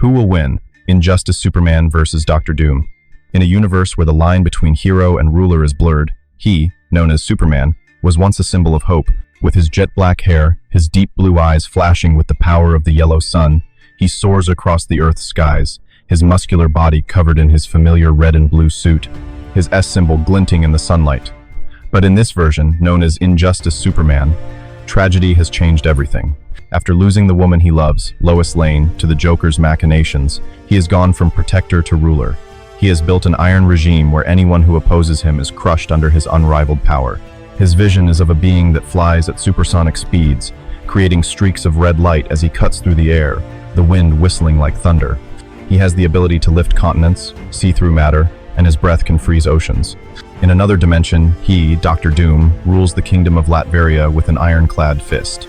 Who will win? Injustice Superman versus Dr. Doom. In a universe where the line between hero and ruler is blurred, he, known as Superman, was once a symbol of hope. With his jet black hair, his deep blue eyes flashing with the power of the yellow sun, he soars across the Earth's skies, his muscular body covered in his familiar red and blue suit, his S symbol glinting in the sunlight. But in this version, known as Injustice Superman, tragedy has changed everything. After losing the woman he loves, Lois Lane, to the Joker's machinations, he has gone from protector to ruler. He has built an iron regime where anyone who opposes him is crushed under his unrivaled power. His vision is of a being that flies at supersonic speeds, creating streaks of red light as he cuts through the air, the wind whistling like thunder. He has the ability to lift continents, see through matter, and his breath can freeze oceans. In another dimension, he, Dr. Doom, rules the kingdom of Latveria with an ironclad fist.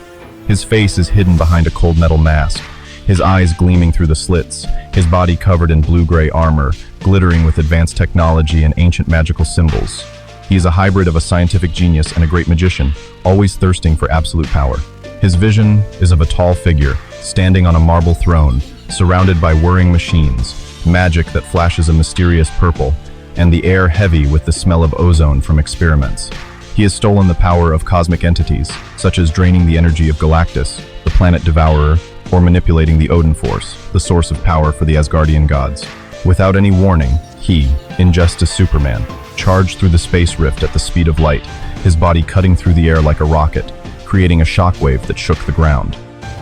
His face is hidden behind a cold metal mask, his eyes gleaming through the slits, his body covered in blue-gray armor, glittering with advanced technology and ancient magical symbols. He is a hybrid of a scientific genius and a great magician, always thirsting for absolute power. His vision is of a tall figure, standing on a marble throne, surrounded by whirring machines, magic that flashes a mysterious purple, and the air heavy with the smell of ozone from experiments. He has stolen the power of cosmic entities, such as draining the energy of Galactus, the planet devourer, or manipulating the Odin Force, the source of power for the Asgardian gods. Without any warning, he, Injustice Superman, charged through the space rift at the speed of light, his body cutting through the air like a rocket, creating a shockwave that shook the ground.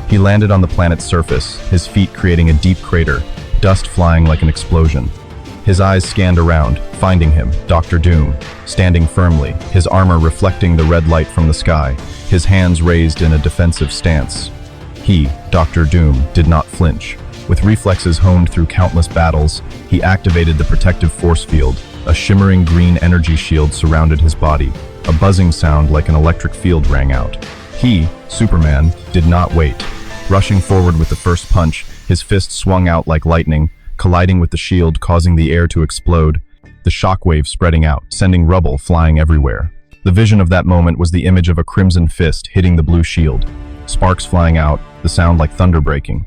He landed on the planet's surface, his feet creating a deep crater, dust flying like an explosion. His eyes scanned around, finding him, Dr. Doom, standing firmly, his armor reflecting the red light from the sky, his hands raised in a defensive stance. He, Dr. Doom, did not flinch. With reflexes honed through countless battles, he activated the protective force field. A shimmering green energy shield surrounded his body. A buzzing sound like an electric field rang out. He, Superman, did not wait. Rushing forward with the first punch, his fist swung out like lightning, colliding with the shield, causing the air to explode, the shockwave spreading out, sending rubble flying everywhere. The vision of that moment was the image of a crimson fist hitting the blue shield, sparks flying out, the sound like thunder breaking.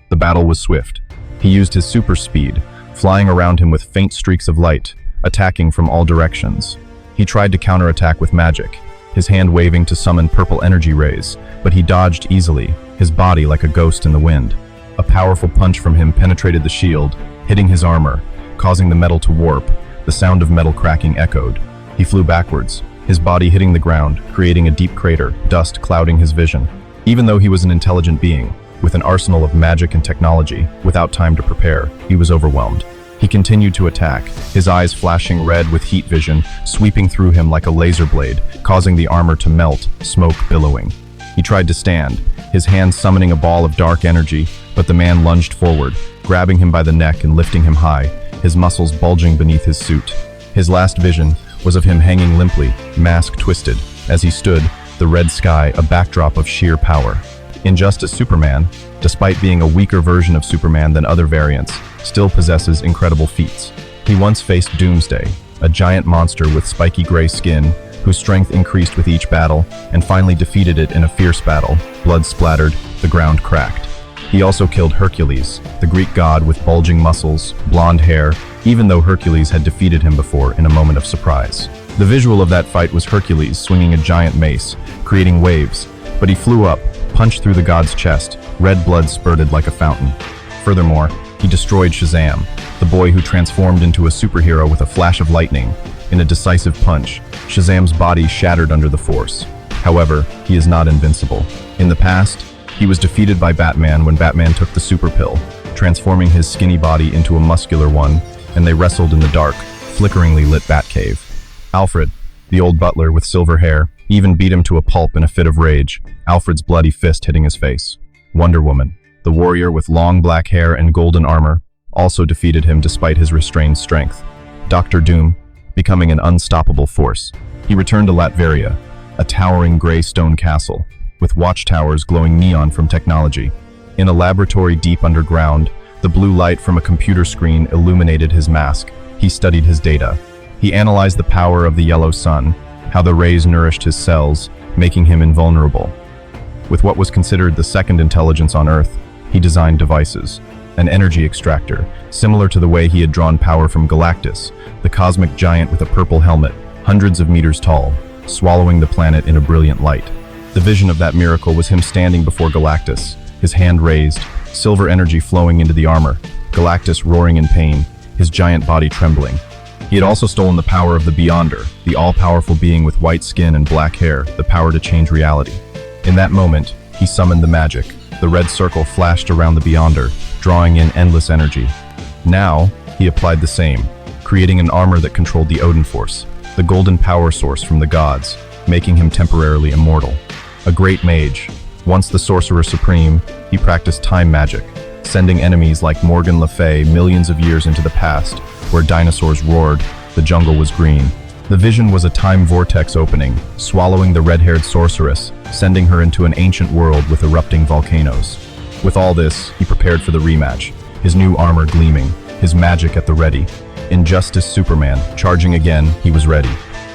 The battle was swift. He used his super speed, flying around him with faint streaks of light, attacking from all directions. He tried to counterattack with magic, his hand waving to summon purple energy rays, but he dodged easily, his body like a ghost in the wind. A powerful punch from him penetrated the shield, hitting his armor, causing the metal to warp. The sound of metal cracking echoed. He flew backwards, his body hitting the ground, creating a deep crater, dust clouding his vision. Even though he was an intelligent being, with an arsenal of magic and technology, without time to prepare, he was overwhelmed. He continued to attack, his eyes flashing red with heat vision, sweeping through him like a laser blade, causing the armor to melt, smoke billowing. He tried to stand, his hand summoning a ball of dark energy, but the man lunged forward, grabbing him by the neck and lifting him high, his muscles bulging beneath his suit. His last vision was of him hanging limply, mask twisted, as he stood, the red sky a backdrop of sheer power. Injustice Superman, despite being a weaker version of Superman than other variants, still possesses incredible feats. He once faced Doomsday, a giant monster with spiky gray skin, whose strength increased with each battle, and finally defeated it in a fierce battle. Blood splattered, the ground cracked. He also killed Hercules, the Greek god with bulging muscles, blonde hair, even though Hercules had defeated him before in a moment of surprise. The visual of that fight was Hercules swinging a giant mace, creating waves, but he flew up, punched through the god's chest, red blood spurted like a fountain. Furthermore, he destroyed Shazam, the boy who transformed into a superhero with a flash of lightning. In a decisive punch, Shazam's body shattered under the force. However, he is not invincible. In the past, he was defeated by Batman when Batman took the super pill, transforming his skinny body into a muscular one, and they wrestled in the dark, flickeringly lit Batcave. Alfred, the old butler with silver hair, even beat him to a pulp in a fit of rage, Alfred's bloody fist hitting his face. Wonder Woman, the warrior with long black hair and golden armor, also defeated him despite his restrained strength. Dr. Doom, becoming an unstoppable force. He returned to Latveria, a towering gray stone castle, with watchtowers glowing neon from technology. In a laboratory deep underground, the blue light from a computer screen illuminated his mask. He studied his data. He analyzed the power of the yellow sun, how the rays nourished his cells, making him invulnerable. With what was considered the second intelligence on Earth, he designed devices, an energy extractor, similar to the way he had drawn power from Galactus, the cosmic giant with a purple helmet, hundreds of meters tall, swallowing the planet in a brilliant light. The vision of that miracle was him standing before Galactus, his hand raised, silver energy flowing into the armor, Galactus roaring in pain, his giant body trembling. He had also stolen the power of the Beyonder, the all-powerful being with white skin and black hair, the power to change reality. In that moment, he summoned the magic. The red circle flashed around the Beyonder, drawing in endless energy. Now, he applied the same, creating an armor that controlled the Odin Force, the golden power source from the gods, making him temporarily immortal. A great mage, once the Sorcerer Supreme, he practiced time magic, sending enemies like Morgan Le Fay millions of years into the past, where dinosaurs roared, the jungle was green. The vision was a time vortex opening, swallowing the red-haired sorceress, sending her into an ancient world with erupting volcanoes. With all this, he prepared for the rematch, his new armor gleaming, his magic at the ready. Injustice Superman, charging again, he was ready.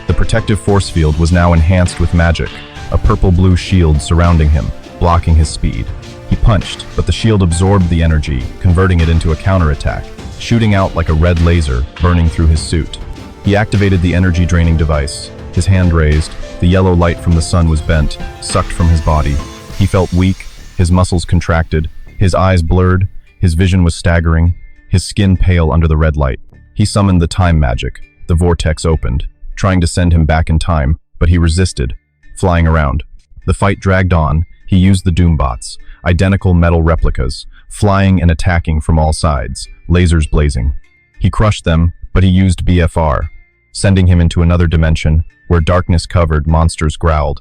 The protective force field was now enhanced with magic, a purple-blue shield surrounding him, blocking his speed. He punched, but the shield absorbed the energy, converting it into a counterattack, shooting out like a red laser, burning through his suit. He activated the energy-draining device. His hand raised, the yellow light from the sun was bent, sucked from his body. He felt weak, his muscles contracted, his eyes blurred, his vision was staggering, his skin pale under the red light. He summoned the time magic. The vortex opened, trying to send him back in time, but he resisted, flying around. The fight dragged on. He used the Doombots, identical metal replicas, flying and attacking from all sides, lasers blazing. He crushed them, but he used BFR, sending him into another dimension where darkness covered, monsters growled.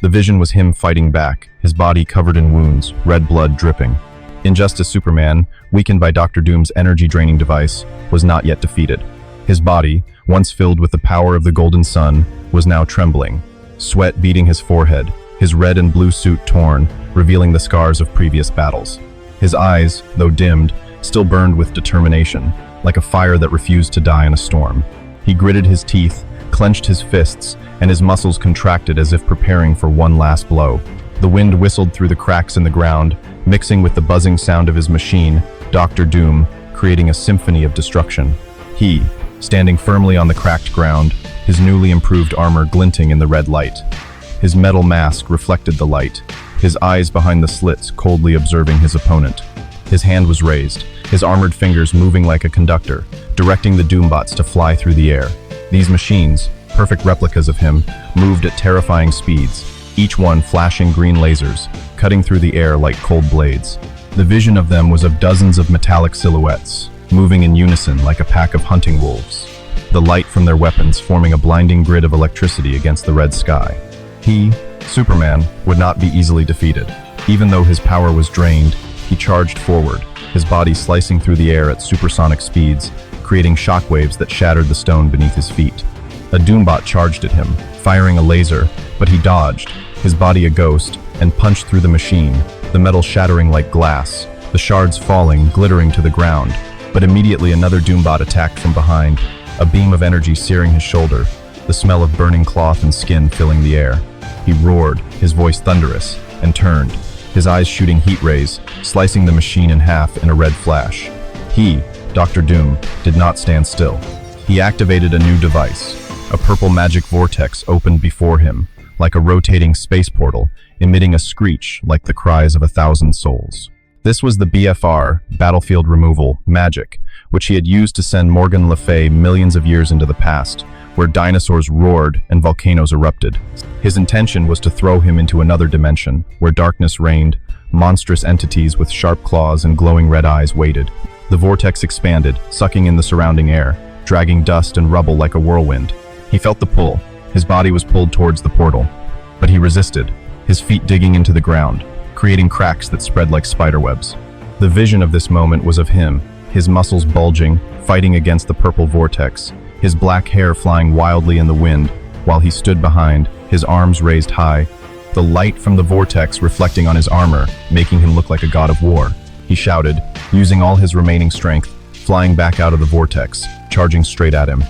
The vision was him fighting back, his body covered in wounds, red blood dripping. Injustice Superman, weakened by Dr. Doom's energy-draining device, was not yet defeated. His body, once filled with the power of the golden sun, was now trembling, sweat beading his forehead, his red and blue suit torn, revealing the scars of previous battles. His eyes, though dimmed, still burned with determination, like a fire that refused to die in a storm. He gritted his teeth, clenched his fists, and his muscles contracted as if preparing for one last blow. The wind whistled through the cracks in the ground, mixing with the buzzing sound of his machine, Dr. Doom, creating a symphony of destruction. He, standing firmly on the cracked ground, his newly improved armor glinting in the red light. His metal mask reflected the light, his eyes behind the slits coldly observing his opponent. His hand was raised, his armored fingers moving like a conductor, directing the Doombots to fly through the air. These machines, perfect replicas of him, moved at terrifying speeds, each one flashing green lasers, cutting through the air like cold blades. The vision of them was of dozens of metallic silhouettes, moving in unison like a pack of hunting wolves, the light from their weapons forming a blinding grid of electricity against the red sky. He, Superman, would not be easily defeated. Even though his power was drained, he charged forward, his body slicing through the air at supersonic speeds, creating shockwaves that shattered the stone beneath his feet. A Doombot charged at him, firing a laser, but he dodged, his body a ghost, and punched through the machine, the metal shattering like glass, the shards falling, glittering to the ground. But immediately another Doombot attacked from behind, a beam of energy searing his shoulder, the smell of burning cloth and skin filling the air. He roared, his voice thunderous, and turned, his eyes shooting heat rays, slicing the machine in half in a red flash. He, Dr. Doom, did not stand still. He activated a new device. A purple magic vortex opened before him, like a rotating space portal, emitting a screech like the cries of 1,000 souls. This was the BFR, Battlefield Removal, magic, which he had used to send Morgan Le Fay millions of years into the past, where dinosaurs roared and volcanoes erupted. His intention was to throw him into another dimension, where darkness reigned, monstrous entities with sharp claws and glowing red eyes waited. The vortex expanded, sucking in the surrounding air, dragging dust and rubble like a whirlwind. He felt the pull. His body was pulled towards the portal. But he resisted, his feet digging into the ground, creating cracks that spread like spiderwebs. The vision of this moment was of him, his muscles bulging, fighting against the purple vortex, his black hair flying wildly in the wind, while he stood behind, his arms raised high, the light from the vortex reflecting on his armor, making him look like a god of war. He shouted, using all his remaining strength, flying back out of the vortex, charging straight at him.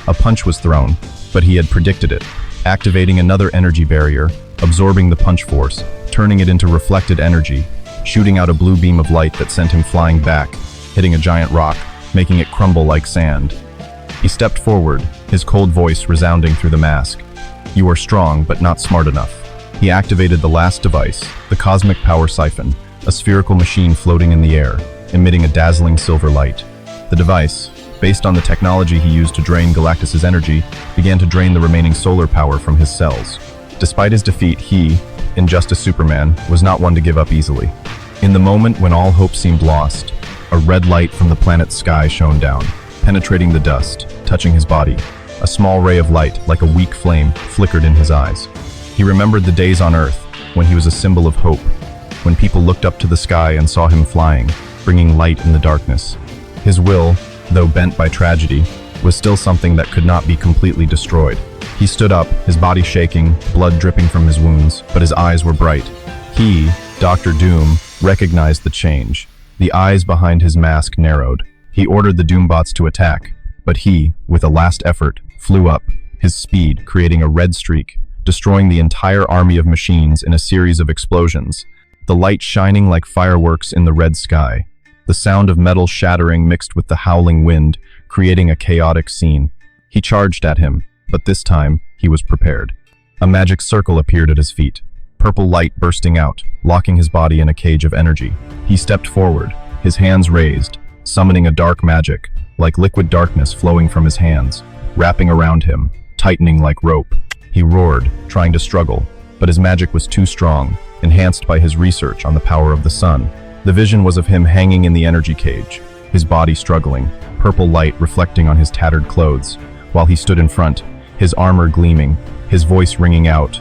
A punch was thrown, but he had predicted it, activating another energy barrier, absorbing the punch force, turning it into reflected energy. shooting out a blue beam of light that sent him flying back, hitting a giant rock, making it crumble like sand. He stepped forward, his cold voice resounding through the mask. "You are strong, but not smart enough." He activated the last device, the cosmic power siphon, a spherical machine floating in the air, emitting a dazzling silver light. The device, based on the technology he used to drain Galactus's energy, began to drain the remaining solar power from his cells. Despite his defeat, he, Injustice Superman, was not one to give up easily. In the moment when all hope seemed lost, a red light from the planet's sky shone down, penetrating the dust, touching his body. A small ray of light, like a weak flame, flickered in his eyes. He remembered the days on Earth, when he was a symbol of hope, when people looked up to the sky and saw him flying, bringing light in the darkness. His will, though bent by tragedy, was still something that could not be completely destroyed. He stood up, his body shaking, blood dripping from his wounds, but his eyes were bright. He, Dr. Doom, recognized the change. The eyes behind his mask narrowed. He ordered the Doombots to attack, but he, with a last effort, flew up, his speed creating a red streak, destroying the entire army of machines in a series of explosions, the light shining like fireworks in the red sky, the sound of metal shattering mixed with the howling wind, creating a chaotic scene. He charged at him, but this time, he was prepared. A magic circle appeared at his feet, purple light bursting out, locking his body in a cage of energy. He stepped forward, his hands raised, summoning a dark magic, like liquid darkness flowing from his hands, wrapping around him, tightening like rope. He roared, trying to struggle, but his magic was too strong, enhanced by his research on the power of the sun. The vision was of him hanging in the energy cage, his body struggling, purple light reflecting on his tattered clothes, while he stood in front, his armor gleaming, his voice ringing out.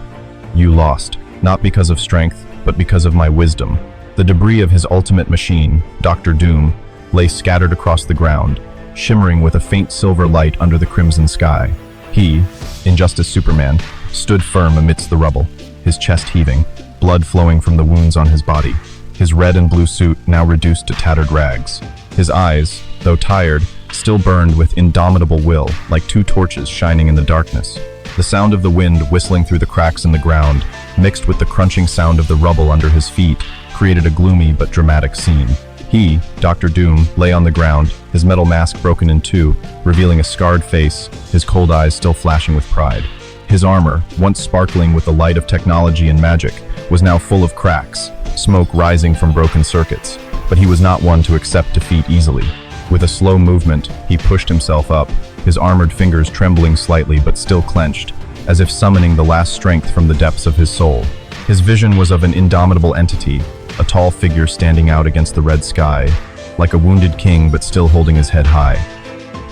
"You lost, not because of strength, but because of my wisdom." The debris of his ultimate machine, Dr. Doom, lay scattered across the ground, shimmering with a faint silver light under the crimson sky. He, Injustice Superman, stood firm amidst the rubble, his chest heaving, blood flowing from the wounds on his body, his red and blue suit now reduced to tattered rags. His eyes, though tired, still burned with indomitable will, like two torches shining in the darkness. The sound of the wind whistling through the cracks in the ground, mixed with the crunching sound of the rubble under his feet, created a gloomy but dramatic scene. He, Dr. Doom, lay on the ground, his metal mask broken in two, revealing a scarred face, his cold eyes still flashing with pride. His armor, once sparkling with the light of technology and magic, was now full of cracks, smoke rising from broken circuits. But he was not one to accept defeat easily. With a slow movement, he pushed himself up, his armored fingers trembling slightly but still clenched, as if summoning the last strength from the depths of his soul. His vision was of an indomitable entity, a tall figure standing out against the red sky, like a wounded king but still holding his head high.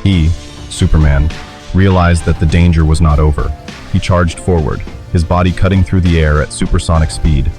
He, Superman, realized that the danger was not over. He charged forward, his body cutting through the air at supersonic speed,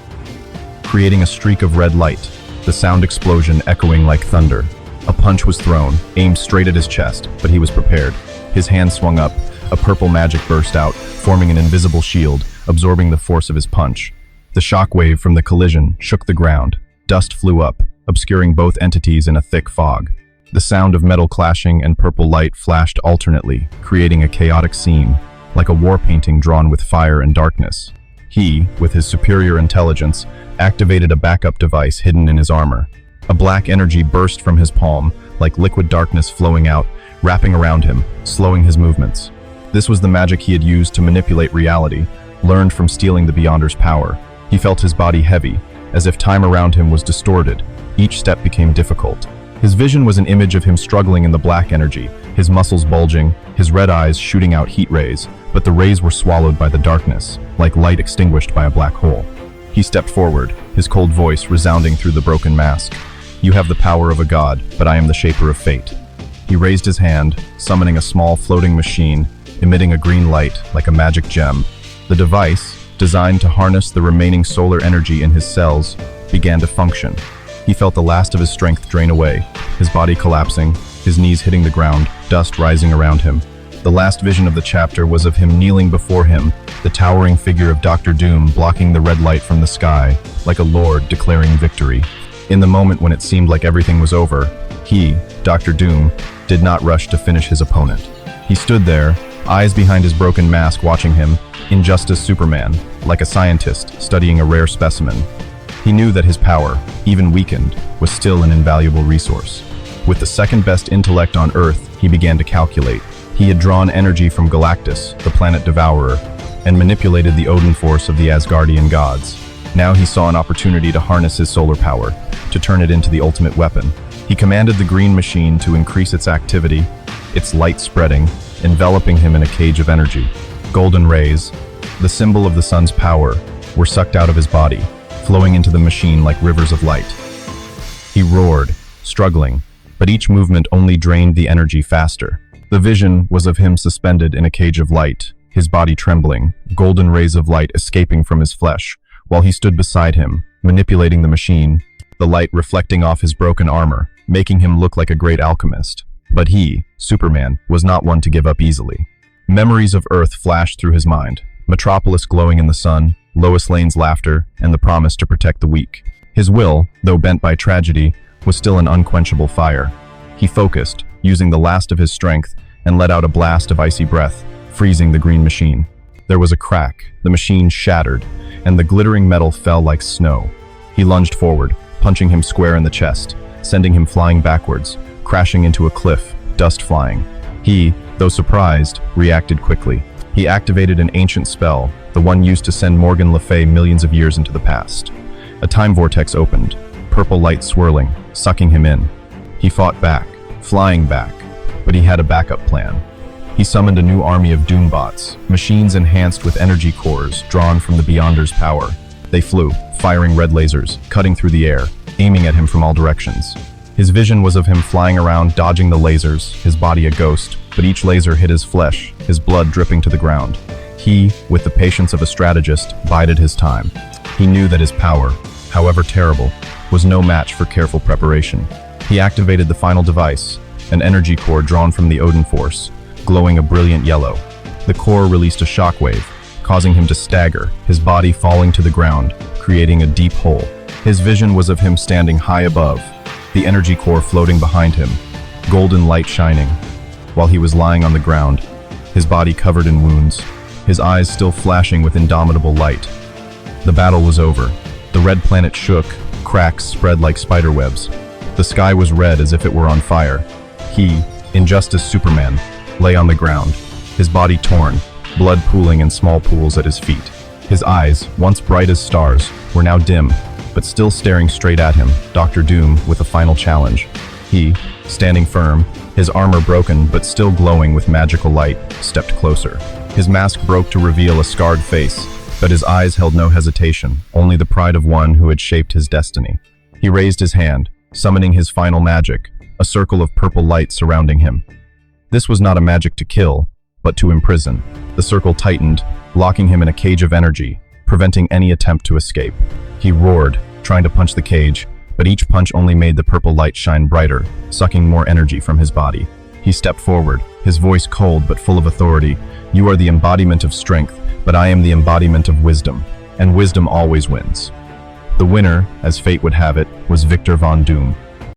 creating a streak of red light, the sound explosion echoing like thunder. A punch was thrown, aimed straight at his chest, but he was prepared. His hand swung up, a purple magic burst out, forming an invisible shield, absorbing the force of his punch. The shockwave from the collision shook the ground. Dust flew up, obscuring both entities in a thick fog. The sound of metal clashing and purple light flashed alternately, creating a chaotic scene, like a war painting drawn with fire and darkness. He, with his superior intelligence, activated a backup device hidden in his armor. A black energy burst from his palm, like liquid darkness flowing out, wrapping around him, slowing his movements. This was the magic he had used to manipulate reality, learned from stealing the Beyonder's power. He felt his body heavy, as if time around him was distorted. Each step became difficult. His vision was an image of him struggling in the black energy, his muscles bulging, his red eyes shooting out heat rays, but the rays were swallowed by the darkness, like light extinguished by a black hole. He stepped forward, his cold voice resounding through the broken mask. "You have the power of a god, but I am the shaper of fate." He raised his hand, summoning a small floating machine, emitting a green light like a magic gem. The device, designed to harness the remaining solar energy in his cells, began to function. He felt the last of his strength drain away, his body collapsing, his knees hitting the ground, dust rising around him. The last vision of the chapter was of him kneeling before him, the towering figure of Dr. Doom blocking the red light from the sky, like a lord declaring victory. In the moment when it seemed like everything was over, he, Dr. Doom, did not rush to finish his opponent. He stood there, eyes behind his broken mask watching him, Injustice Superman, like a scientist studying a rare specimen. He knew that his power, even weakened, was still an invaluable resource. With the second best intellect on Earth, he began to calculate. He had drawn energy from Galactus, the planet devourer, and manipulated the Odin force of the Asgardian gods. Now he saw an opportunity to harness his solar power, to turn it into the ultimate weapon. He commanded the green machine to increase its activity, its light spreading, enveloping him in a cage of energy. Golden rays, the symbol of the sun's power, were sucked out of his body, flowing into the machine like rivers of light. He roared, struggling, but each movement only drained the energy faster. The vision was of him suspended in a cage of light, his body trembling, golden rays of light escaping from his flesh, while he stood beside him, manipulating the machine, the light reflecting off his broken armor, making him look like a great alchemist. But he, Superman, was not one to give up easily. Memories of Earth flashed through his mind, Metropolis glowing in the sun, Lois Lane's laughter, and the promise to protect the weak. His will, though bent by tragedy, was still an unquenchable fire. He focused, using the last of his strength, and let out a blast of icy breath, freezing the green machine. There was a crack, the machine shattered, and the glittering metal fell like snow. He lunged forward, punching him square in the chest, sending him flying backwards, crashing into a cliff, dust flying. He, though surprised, reacted quickly. He activated an ancient spell, the one used to send Morgan Le Fay millions of years into the past. A time vortex opened, purple light swirling, sucking him in. He fought back, flying back, but he had a backup plan. He summoned a new army of Doombots, machines enhanced with energy cores drawn from the Beyonder's power. They flew, firing red lasers, cutting through the air, aiming at him from all directions. His vision was of him flying around, dodging the lasers, his body a ghost, but each laser hit his flesh, his blood dripping to the ground. He, with the patience of a strategist, bided his time. He knew that his power, however terrible, was no match for careful preparation. He activated the final device, an energy core drawn from the Odin force, glowing a brilliant yellow. The core released a shockwave, causing him to stagger, his body falling to the ground, creating a deep hole. His vision was of him standing high above, the energy core floating behind him, golden light shining, while he was lying on the ground, his body covered in wounds, his eyes still flashing with indomitable light. The battle was over. The red planet shook, cracks spread like spiderwebs. The sky was red as if it were on fire. He, Injustice Superman, lay on the ground, his body torn, blood pooling in small pools at his feet. His eyes, once bright as stars, were now dim, but still staring straight at him, Dr. Doom with a final challenge. He, standing firm, his armor broken but still glowing with magical light, stepped closer. His mask broke to reveal a scarred face, but his eyes held no hesitation, only the pride of one who had shaped his destiny. He raised his hand, summoning his final magic, a circle of purple light surrounding him. This was not a magic to kill, but to imprison. The circle tightened, locking him in a cage of energy, preventing any attempt to escape. He roared, trying to punch the cage, but each punch only made the purple light shine brighter, sucking more energy from his body. He stepped forward, his voice cold but full of authority. "You are the embodiment of strength, but I am the embodiment of wisdom, and wisdom always wins." The winner, as fate would have it, was Victor Von Doom.